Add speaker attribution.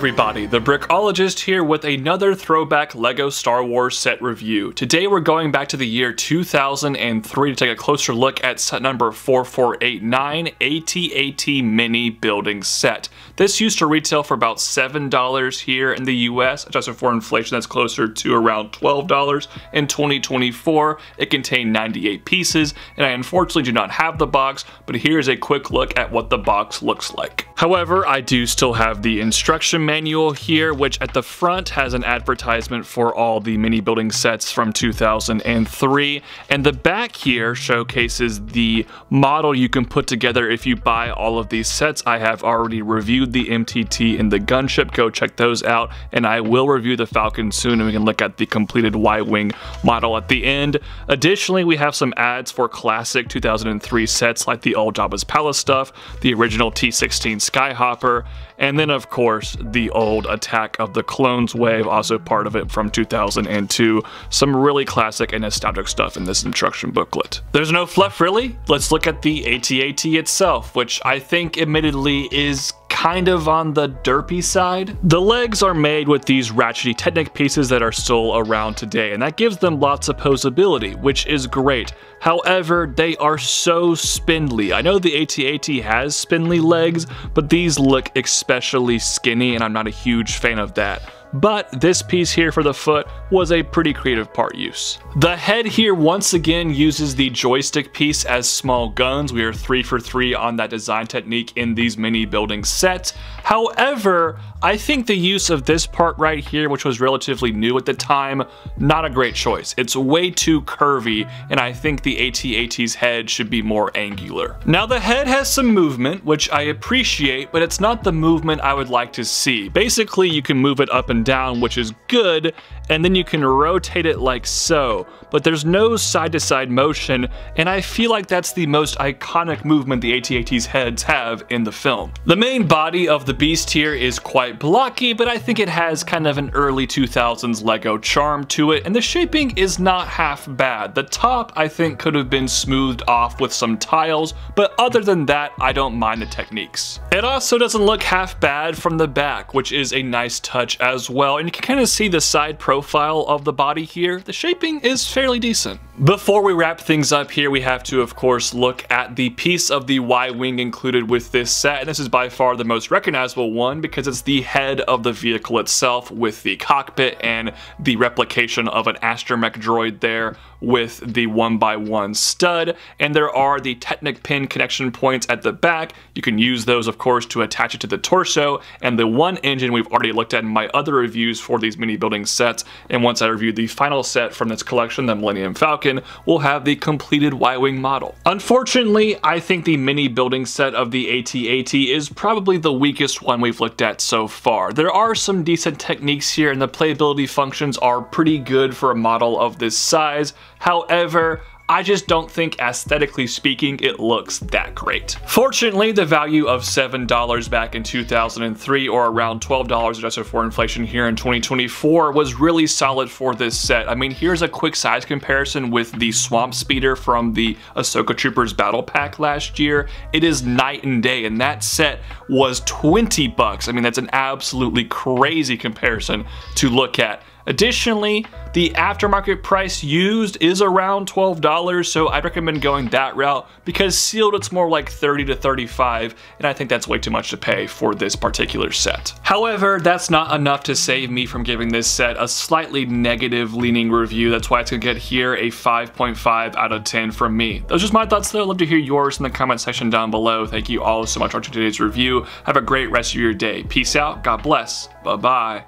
Speaker 1: everybody, the Brickologist here with another throwback LEGO Star Wars set review. Today we're going back to the year 2003 to take a closer look at set number 4489, ATAT Mini Building Set. This used to retail for about $7 here in the US, adjusted for inflation that's closer to around $12 in 2024. It contained 98 pieces, and I unfortunately do not have the box, but here's a quick look at what the box looks like. However, I do still have the instruction manual here, which at the front has an advertisement for all the mini building sets from 2003, and the back here showcases the model you can put together if you buy all of these sets. I have already reviewed the MTT and the gunship, go check those out, and I will review the Falcon soon, and we can look at the completed Ywing model at the end. Additionally, we have some ads for classic 2003 sets like the old Jabba's Palace stuff, the original T-16 Skyhopper, and then of course the old Attack of the Clones wave, also part of it from 2002. Some really classic and nostalgic stuff in this instruction booklet. There's no fluff really. Let's look at the AT-AT itself, which I think admittedly is kind of on the derpy side. The legs are made with these ratchety Technic pieces that are still around today, and that gives them lots of posability, which is great. However, they are so spindly. I know the AT-AT has spindly legs, but these look especially skinny, and I'm not a huge fan of that. But this piece here for the foot was a pretty creative part use. The head here once again uses the joystick piece as small guns. We are 3 for 3 on that design technique in these mini building sets. However, I think the use of this part right here, which was relatively new at the time, not a great choice. It's way too curvy, and I think the AT-AT's head should be more angular. Now the head has some movement, which I appreciate, but it's not the movement I would like to see. Basically, you can move it up and down, which is good, and then you can rotate it like so, but there's no side-to-side motion, and I feel like that's the most iconic movement the AT-AT's heads have in the film. The main body of the beast here is quite blocky, but I think it has kind of an early 2000s LEGO charm to it, and the shaping is not half bad. The top, I think, could have been smoothed off with some tiles, but other than that, I don't mind the techniques. It also doesn't look half bad from the back, which is a nice touch as well, and you can kind of see the side profile of the body here. The shaping is fairly decent. Before we wrap things up here, we have to, of course, look at the piece of the Y-Wing included with this set, and this is by far the most recognizable one because it's the head of the vehicle itself with the cockpit and the replication of an astromech droid there with the 1x1 stud, and there are the Technic pin connection points at the back. You can use those, of course, to attach it to the torso, and the one engine we've already looked at in my other reviews for these mini building sets, and once I review the final set from this collection, the Millennium Falcon, we'll have the completed Y-Wing model. Unfortunately, I think the mini building set of the AT-AT is probably the weakest one we've looked at so far. There are some decent techniques here, and the playability functions are pretty good for a model of this size. However, I just don't think, aesthetically speaking, it looks that great. Fortunately, the value of $7 back in 2003, or around $12 adjusted for inflation here in 2024, was really solid for this set. I mean, here's a quick size comparison with the Swamp Speeder from the Ahsoka Troopers Battle Pack last year. It is night and day, and that set was 20 bucks. I mean, that's an absolutely crazy comparison to look at. Additionally, the aftermarket price used is around $12, so I'd recommend going that route because sealed it's more like $30 to $35, and I think that's way too much to pay for this particular set. However, that's not enough to save me from giving this set a slightly negative leaning review. That's why it's gonna get here a 5.5 out of 10 from me. Those are just my thoughts though. I'd love to hear yours in the comment section down below. Thank you all so much for watching today's review. Have a great rest of your day. Peace out, God bless, bye-bye.